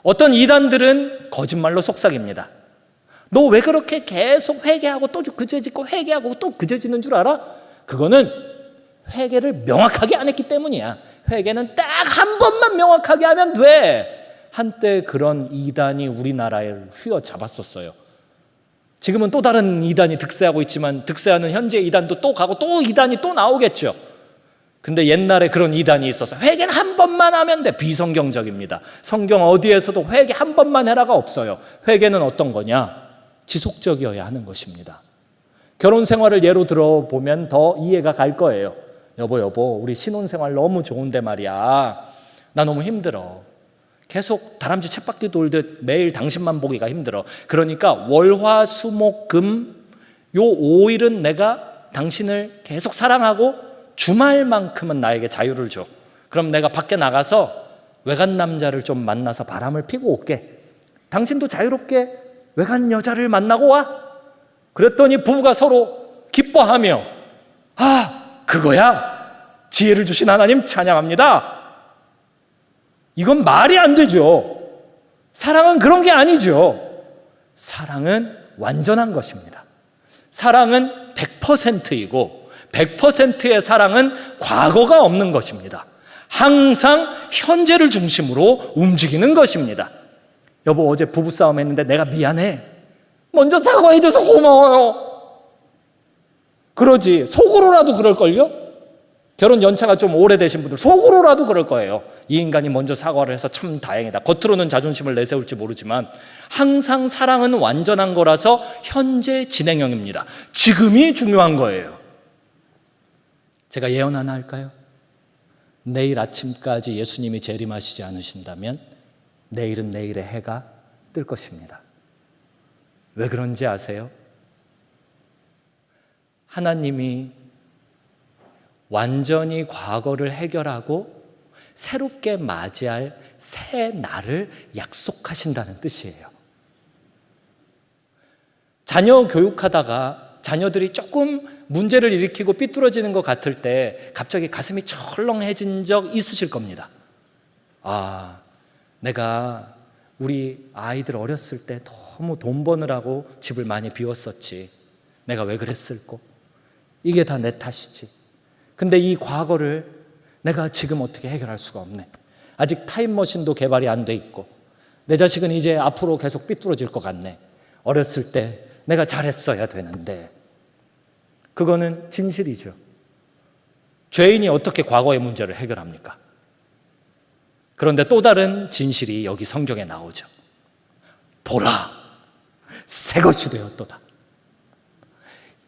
어떤 이단들은 거짓말로 속삭입니다. 너 왜 그렇게 계속 회개하고 또 그저짓고 회개하고 또 그저짓는 줄 알아? 그거는 회개를 명확하게 안 했기 때문이야. 회개는 딱 한 번만 명확하게 하면 돼. 한때 그런 이단이 우리나라를 휘어잡았었어요. 지금은 또 다른 이단이 득세하고 있지만 득세하는 현재 이단도 또 가고 또 이단이 또 나오겠죠. 근데 옛날에 그런 이단이 있어서 회개는 한 번만 하면 돼. 비성경적입니다. 성경 어디에서도 회개 한 번만 해라가 없어요. 회개는 어떤 거냐? 지속적이어야 하는 것입니다. 결혼 생활을 예로 들어보면 더 이해가 갈 거예요. 여보, 우리 신혼생활 너무 좋은데 말이야. 나 너무 힘들어. 계속 다람쥐 쳇바퀴 돌듯 매일 당신만 보기가 힘들어. 그러니까 월화수목금 요 5일은 내가 당신을 계속 사랑하고 주말만큼은 나에게 자유를 줘. 그럼 내가 밖에 나가서 외간 남자를 좀 만나서 바람을 피고 올게. 당신도 자유롭게 외간 여자를 만나고 와. 그랬더니 부부가 서로 기뻐하며 그거야. 지혜를 주신 하나님 찬양합니다. 이건 말이 안 되죠. 사랑은 그런 게 아니죠. 사랑은 완전한 것입니다. 사랑은 100%이고 100%의 사랑은 과거가 없는 것입니다. 항상 현재를 중심으로 움직이는 것입니다. 여보, 어제 부부싸움 했는데 내가 미안해. 먼저 사과해줘서 고마워요. 그러지. 속으로라도 그럴걸요? 결혼 연차가 좀 오래되신 분들 속으로라도 그럴 거예요. 이 인간이 먼저 사과를 해서 참 다행이다. 겉으로는 자존심을 내세울지 모르지만 항상 사랑은 완전한 거라서 현재 진행형입니다. 지금이 중요한 거예요. 제가 예언 하나 할까요? 내일 아침까지 예수님이 재림하시지 않으신다면 내일은 내일의 해가 뜰 것입니다. 왜 그런지 아세요? 하나님이 완전히 과거를 해결하고 새롭게 맞이할 새 날을 약속하신다는 뜻이에요. 자녀 교육하다가 자녀들이 조금 문제를 일으키고 삐뚤어지는 것 같을 때 갑자기 가슴이 철렁해진 적 있으실 겁니다. 내가 우리 아이들 어렸을 때 너무 돈 버느라고 집을 많이 비웠었지. 내가 왜 그랬을꼬? 이게 다 내 탓이지. 근데 이 과거를 내가 지금 어떻게 해결할 수가 없네. 아직 타임머신도 개발이 안 돼 있고 내 자식은 이제 앞으로 계속 삐뚤어질 것 같네. 어렸을 때 내가 잘했어야 되는데. 그거는 진실이죠. 죄인이 어떻게 과거의 문제를 해결합니까? 그런데 또 다른 진실이 여기 성경에 나오죠. 보라, 새것이 되었도다.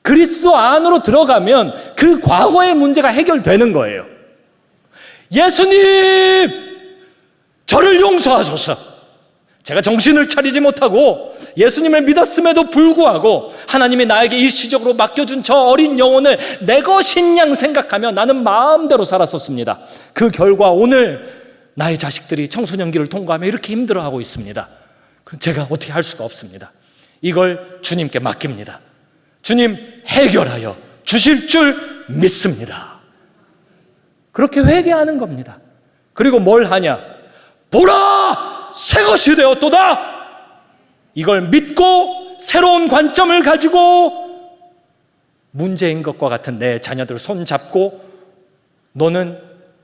그리스도 안으로 들어가면 그 과거의 문제가 해결되는 거예요. 예수님, 저를 용서하소서. 제가 정신을 차리지 못하고 예수님을 믿었음에도 불구하고 하나님이 나에게 일시적으로 맡겨준 저 어린 영혼을 내 것인 양 생각하며 나는 마음대로 살았었습니다. 그 결과 오늘 나의 자식들이 청소년기를 통과하며 이렇게 힘들어하고 있습니다. 제가 어떻게 할 수가 없습니다. 이걸 주님께 맡깁니다. 주님 해결하여 주실 줄 믿습니다. 그렇게 회개하는 겁니다. 그리고 뭘 하냐? 보라, 새것이 되었도다. 이걸 믿고 새로운 관점을 가지고 문제인 것과 같은 내 자녀들 손 잡고 너는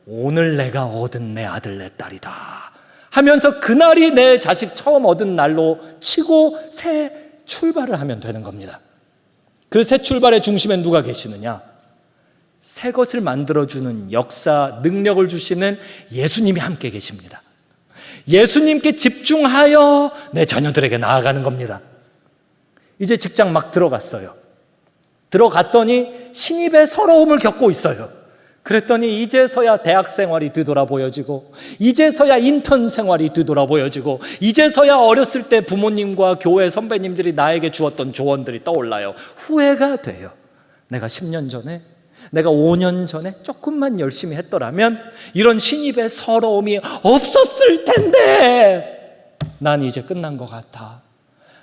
오늘 내가 얻은 내 아들 내 딸이다 하면서 그날이 내 자식 처음 얻은 날로 치고 새 출발을 하면 되는 겁니다. 그 새 출발의 중심에 누가 계시느냐? 새 것을 만들어주는 역사, 능력을 주시는 예수님이 함께 계십니다. 예수님께 집중하여 내 자녀들에게 나아가는 겁니다. 이제 직장 막 들어갔어요. 들어갔더니 신입의 서러움을 겪고 있어요. 그랬더니 이제서야 대학 생활이 뒤돌아 보여지고, 이제서야 인턴 생활이 뒤돌아 보여지고, 이제서야 어렸을 때 부모님과 교회 선배님들이 나에게 주었던 조언들이 떠올라요. 후회가 돼요. 내가 10년 전에, 내가 5년 전에 조금만 열심히 했더라면 이런 신입의 서러움이 없었을 텐데, 난 이제 끝난 것 같아.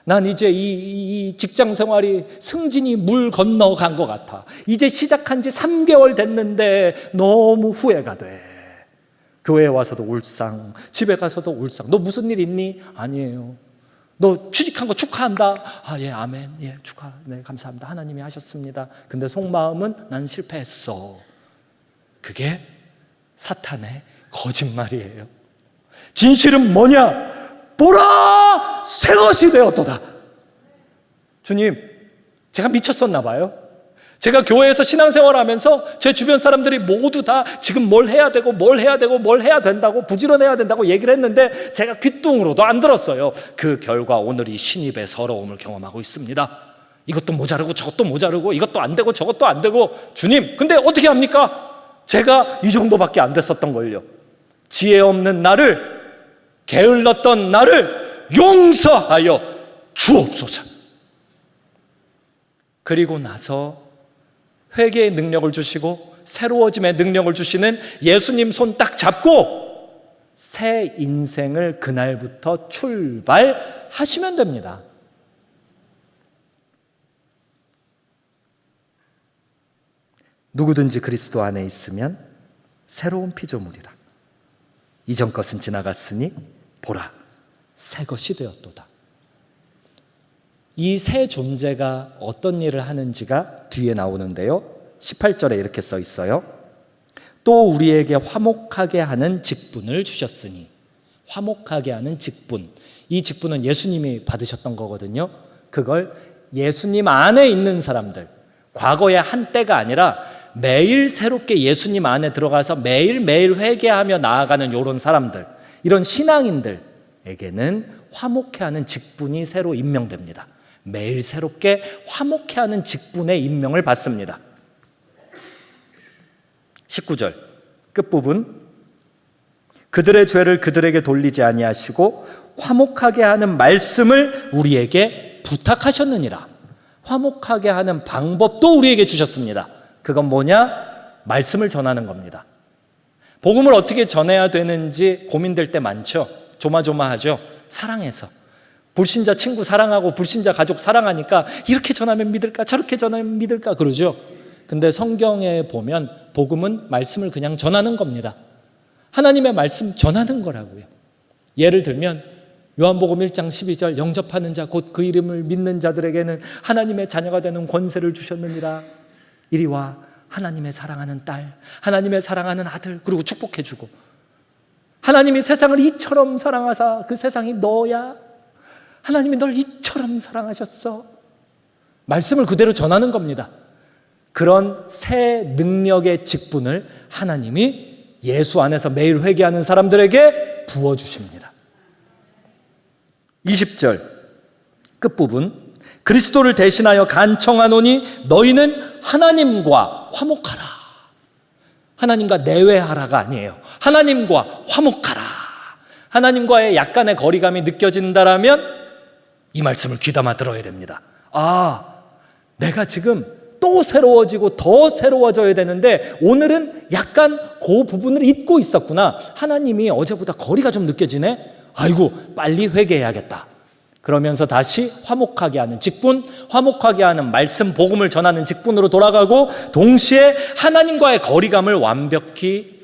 난 이제 이 직장 생활이 승진이 물 건너간 것 같아. 이제 시작한 지 3개월 됐는데 너무 후회가 돼. 교회에 와서도 울상, 집에 가서도 울상. 너 무슨 일 있니? 아니에요. 너 취직한 거 축하한다. 아, 예, 아멘. 예, 축하. 네, 감사합니다. 하나님이 하셨습니다. 근데 속마음은 난 실패했어. 그게 사탄의 거짓말이에요. 진실은 뭐냐? 보라, 새 것이 되었도다. 주님, 제가 미쳤었나 봐요. 제가 교회에서 신앙생활하면서 제 주변 사람들이 모두 다 지금 뭘 해야 되고 뭘 해야 되고 뭘 해야 된다고, 부지런해야 된다고 얘기를 했는데 제가 귓등으로도 안 들었어요. 그 결과 오늘 이 신입의 서러움을 경험하고 있습니다. 이것도 모자르고 저것도 모자르고 이것도 안 되고 저것도 안 되고. 주님, 근데 어떻게 합니까? 제가 이 정도밖에 안 됐었던 걸요. 지혜 없는 나를, 게을렀던 나를 용서하여 주옵소서. 그리고 나서 회개의 능력을 주시고 새로워짐의 능력을 주시는 예수님 손 딱 잡고 새 인생을 그날부터 출발하시면 됩니다. 누구든지 그리스도 안에 있으면 새로운 피조물이라. 이전 것은 지나갔으니 보라, 새 것이 되었도다. 이 새 존재가 어떤 일을 하는지가 뒤에 나오는데요, 18절에 이렇게 써 있어요. 또 우리에게 화목하게 하는 직분을 주셨으니. 화목하게 하는 직분, 이 직분은 예수님이 받으셨던 거거든요. 그걸 예수님 안에 있는 사람들, 과거의 한때가 아니라 매일 새롭게 예수님 안에 들어가서 매일매일 회개하며 나아가는 이런 사람들, 이런 신앙인들에게는 화목해 하는 직분이 새로 임명됩니다. 매일 새롭게 화목해 하는 직분의 임명을 받습니다. 19절 끝부분, 그들의 죄를 그들에게 돌리지 아니하시고 화목하게 하는 말씀을 우리에게 부탁하셨느니라. 화목하게 하는 방법도 우리에게 주셨습니다. 그건 뭐냐? 말씀을 전하는 겁니다. 복음을 어떻게 전해야 되는지 고민될 때 많죠. 조마조마하죠. 사랑해서. 불신자 친구 사랑하고 불신자 가족 사랑하니까 이렇게 전하면 믿을까, 저렇게 전하면 믿을까 그러죠. 근데 성경에 보면 복음은 말씀을 그냥 전하는 겁니다. 하나님의 말씀 전하는 거라고요. 예를 들면 요한복음 1장 12절, 영접하는 자 곧 그 이름을 믿는 자들에게는 하나님의 자녀가 되는 권세를 주셨느니라. 이리 와, 하나님의 사랑하는 딸, 하나님의 사랑하는 아들, 그리고 축복해주고, 하나님이 세상을 이처럼 사랑하사 그 세상이 너야. 하나님이 널 이처럼 사랑하셨어. 말씀을 그대로 전하는 겁니다. 그런 새 능력의 직분을 하나님이 예수 안에서 매일 회개하는 사람들에게 부어주십니다. 20절 끝부분, 그리스도를 대신하여 간청하노니 너희는 하나님과 화목하라. 하나님과 내외하라가 아니에요. 하나님과 화목하라. 하나님과의 약간의 거리감이 느껴진다라면 이 말씀을 귀담아 들어야 됩니다. 아, 내가 지금 또 새로워지고 더 새로워져야 되는데 오늘은 약간 그 부분을 잊고 있었구나. 하나님이 어제보다 거리가 좀 느껴지네. 아이고, 빨리 회개해야겠다. 그러면서 다시 화목하게 하는 직분, 화목하게 하는 말씀, 복음을 전하는 직분으로 돌아가고, 동시에 하나님과의 거리감을 완벽히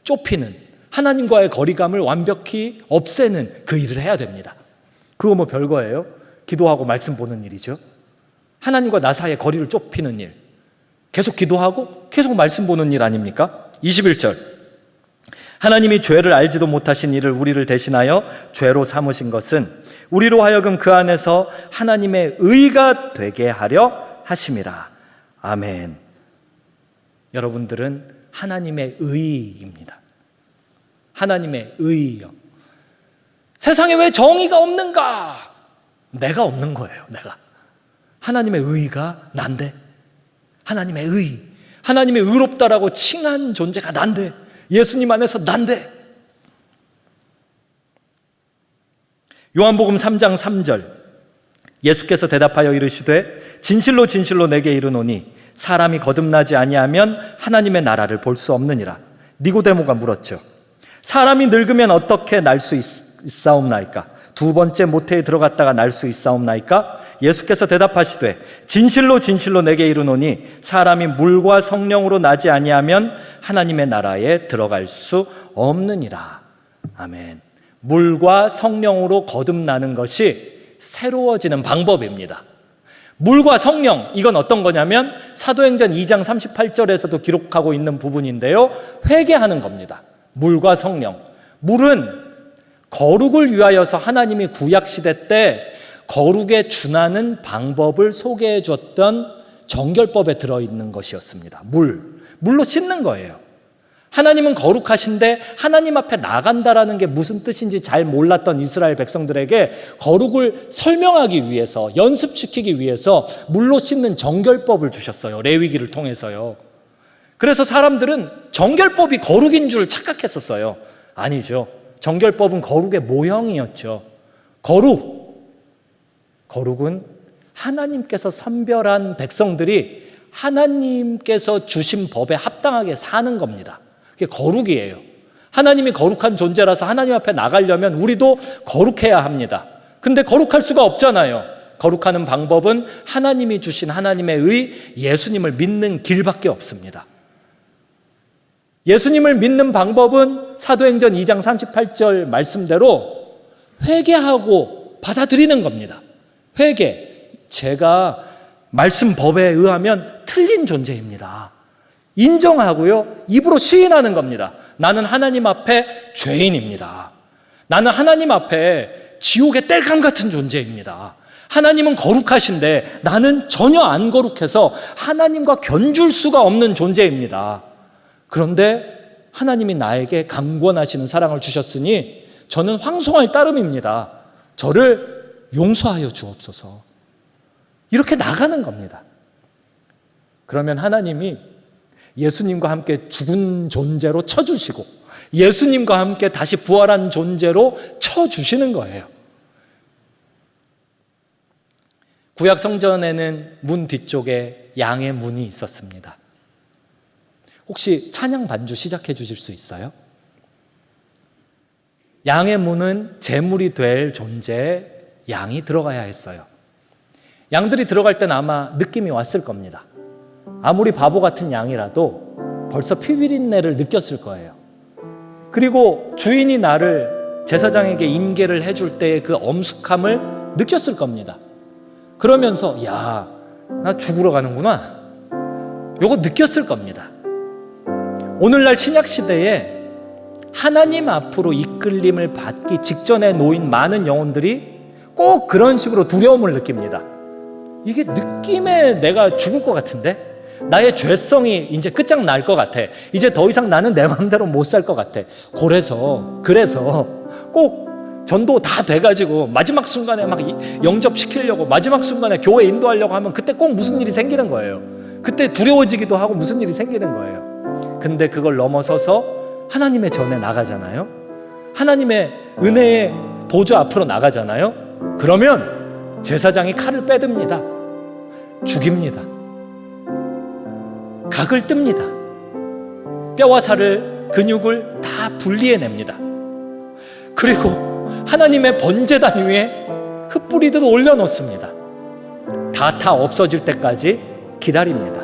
좁히는, 하나님과의 거리감을 완벽히 없애는 그 일을 해야 됩니다. 그거 뭐 별거예요. 기도하고 말씀 보는 일이죠. 하나님과 나 사이의 거리를 좁히는 일, 계속 기도하고 계속 말씀 보는 일 아닙니까? 21절, 하나님이 죄를 알지도 못하신 이를 우리를 대신하여 죄로 삼으신 것은 우리로 하여금 그 안에서 하나님의 의가 되게 하려 하심이라. 아멘. 여러분들은 하나님의 의입니다. 하나님의 의요. 세상에 왜 정의가 없는가? 내가 없는 거예요. 내가. 하나님의 의가 난데, 하나님의 의, 하나님이 의롭다라고 칭한 존재가 난데, 예수님 안에서 난데. 요한복음 3장 3절, 예수께서 대답하여 이르시되 진실로 진실로 내게 이르노니 사람이 거듭나지 아니하면 하나님의 나라를 볼 수 없느니라. 니고데모가 물었죠. 사람이 늙으면 어떻게 날 수 있사옵나이까? 두 번째 모태에 들어갔다가 날 수 있사옵나이까? 예수께서 대답하시되 진실로 진실로 내게 이르노니 사람이 물과 성령으로 나지 아니하면 하나님의 나라에 들어갈 수 없느니라. 아멘. 물과 성령으로 거듭나는 것이 새로워지는 방법입니다. 물과 성령, 이건 어떤 거냐면 사도행전 2장 38절에서도 기록하고 있는 부분인데요, 회개하는 겁니다. 물과 성령. 물은 거룩을 위하여서 하나님이 구약시대 때 거룩에 준하는 방법을 소개해 줬던 정결법에 들어있는 것이었습니다. 물로 씻는 거예요. 하나님은 거룩하신데 하나님 앞에 나간다라는 게 무슨 뜻인지 잘 몰랐던 이스라엘 백성들에게 거룩을 설명하기 위해서, 연습시키기 위해서 물로 씻는 정결법을 주셨어요. 레위기를 통해서요. 그래서 사람들은 정결법이 거룩인 줄 착각했었어요. 아니죠. 정결법은 거룩의 모형이었죠. 거룩은 하나님께서 선별한 백성들이 하나님께서 주신 법에 합당하게 사는 겁니다. 그게 거룩이에요. 하나님이 거룩한 존재라서 하나님 앞에 나가려면 우리도 거룩해야 합니다. 근데 거룩할 수가 없잖아요. 거룩하는 방법은 하나님이 주신 하나님의 의, 예수님을 믿는 길밖에 없습니다. 예수님을 믿는 방법은 사도행전 2장 38절 말씀대로 회개하고 받아들이는 겁니다. 회개. 제가 말씀 법에 의하면 틀린 존재입니다. 인정하고요, 입으로 시인하는 겁니다. 나는 하나님 앞에 죄인입니다. 나는 하나님 앞에 지옥의 땔감 같은 존재입니다. 하나님은 거룩하신데 나는 전혀 안 거룩해서 하나님과 견줄 수가 없는 존재입니다. 그런데 하나님이 나에게 강권하시는 사랑을 주셨으니 저는 황송할 따름입니다. 저를 용서하여 주옵소서. 이렇게 나가는 겁니다. 그러면 하나님이 예수님과 함께 죽은 존재로 쳐주시고 예수님과 함께 다시 부활한 존재로 쳐주시는 거예요. 구약 성전에는 문 뒤쪽에 양의 문이 있었습니다. 혹시 찬양 반주 시작해 주실 수 있어요? 양의 문은 제물이 될 존재에 양이 들어가야 했어요. 양들이 들어갈 땐 아마 느낌이 왔을 겁니다. 아무리 바보 같은 양이라도 벌써 피비린내를 느꼈을 거예요. 그리고 주인이 나를 제사장에게 임계를 해줄 때의 그 엄숙함을 느꼈을 겁니다. 그러면서 야, 나 죽으러 가는구나. 요거 느꼈을 겁니다. 오늘날 신약시대에 하나님 앞으로 이끌림을 받기 직전에 놓인 많은 영혼들이 꼭 그런 식으로 두려움을 느낍니다. 이게 느낌에 내가 죽을 것 같은데? 나의 죄성이 이제 끝장날 것 같아. 이제 더 이상 나는 내 마음대로 못 살 것 같아. 그래서 꼭 전도 다 돼가지고 마지막 순간에 막 영접시키려고 마지막 순간에 교회 인도하려고 하면 그때 꼭 무슨 일이 생기는 거예요. 그때 두려워지기도 하고 무슨 일이 생기는 거예요. 근데 그걸 넘어서서 하나님의 전에 나가잖아요. 하나님의 은혜의 보좌 앞으로 나가잖아요. 그러면 제사장이 칼을 빼듭니다. 죽입니다. 각을 뜹니다. 뼈와 살을, 근육을 다 분리해냅니다. 그리고 하나님의 번제단 위에 흩뿌리듯 올려놓습니다. 다 없어질 때까지 기다립니다.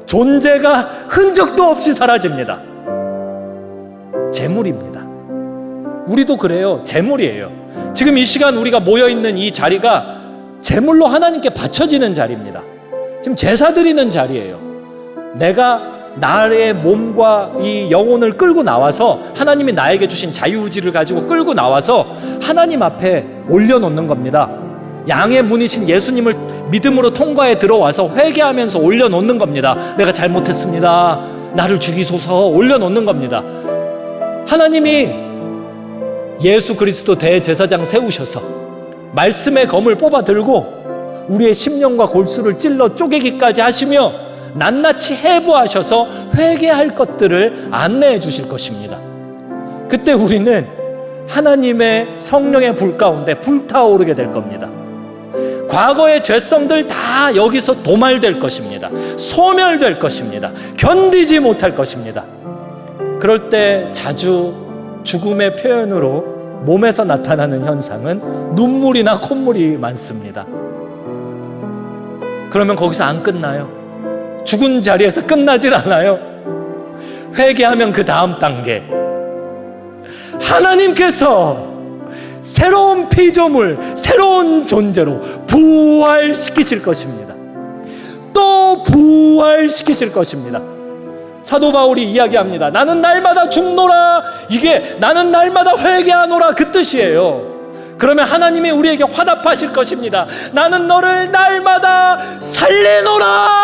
존재가 흔적도 없이 사라집니다. 제물입니다. 우리도 그래요. 제물이에요. 지금 이 시간 우리가 모여있는 이 자리가 제물로 하나님께 바쳐지는 자리입니다. 지금 제사 드리는 자리예요. 내가 나의 몸과 이 영혼을 끌고 나와서 하나님이 나에게 주신 자유의지를 가지고 끌고 나와서 하나님 앞에 올려놓는 겁니다. 양의 문이신 예수님을 믿음으로 통과해 들어와서 회개하면서 올려놓는 겁니다. 내가 잘못했습니다. 나를 죽이소서 올려놓는 겁니다. 하나님이 예수 그리스도 대제사장 세우셔서 말씀의 검을 뽑아 들고 우리의 심령과 골수를 찔러 쪼개기까지 하시며 낱낱이 해부하셔서 회개할 것들을 안내해 주실 것입니다. 그때 우리는 하나님의 성령의 불 가운데 불타오르게 될 겁니다. 과거의 죄성들 다 여기서 도말될 것입니다. 소멸될 것입니다. 견디지 못할 것입니다. 그럴 때 자주 죽음의 표현으로 몸에서 나타나는 현상은 눈물이나 콧물이 많습니다. 그러면 거기서 안 끝나요. 죽은 자리에서 끝나질 않아요. 회개하면 그 다음 단계, 하나님께서 새로운 피조물, 새로운 존재로 부활시키실 것입니다. 또 부활시키실 것입니다. 사도 바울이 이야기합니다. 나는 날마다 죽노라. 이게 나는 날마다 회개하노라 그 뜻이에요. 그러면 하나님이 우리에게 화답하실 것입니다. 나는 너를 날마다 살리노라.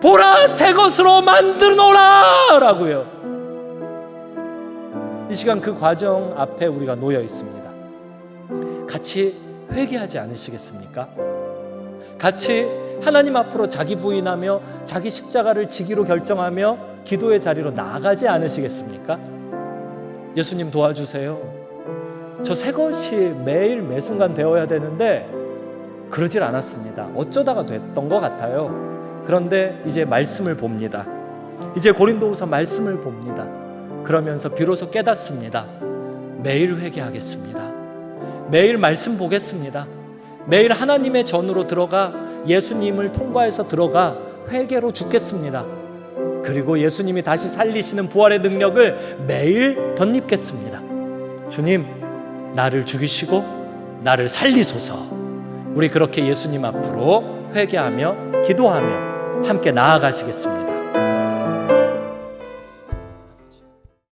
보라, 새 것으로 만드노라 라고요. 이 시간 그 과정 앞에 우리가 놓여 있습니다. 같이 회개하지 않으시겠습니까? 같이 하나님 앞으로 자기 부인하며 자기 십자가를 지기로 결정하며 기도의 자리로 나아가지 않으시겠습니까? 예수님 도와주세요. 저 새 것이 매일 매순간 되어야 되는데 그러질 않았습니다. 어쩌다가 됐던 것 같아요. 그런데 이제 말씀을 봅니다. 이제 고린도후서 말씀을 봅니다. 그러면서 비로소 깨닫습니다. 매일 회개하겠습니다. 매일 말씀 보겠습니다. 매일 하나님의 전으로 들어가 예수님을 통과해서 들어가 회개로 죽겠습니다. 그리고 예수님이 다시 살리시는 부활의 능력을 매일 덧입겠습니다. 주님, 나를 죽이시고 나를 살리소서. 우리 그렇게 예수님 앞으로 회개하며 기도하며 함께 나아가시겠습니다.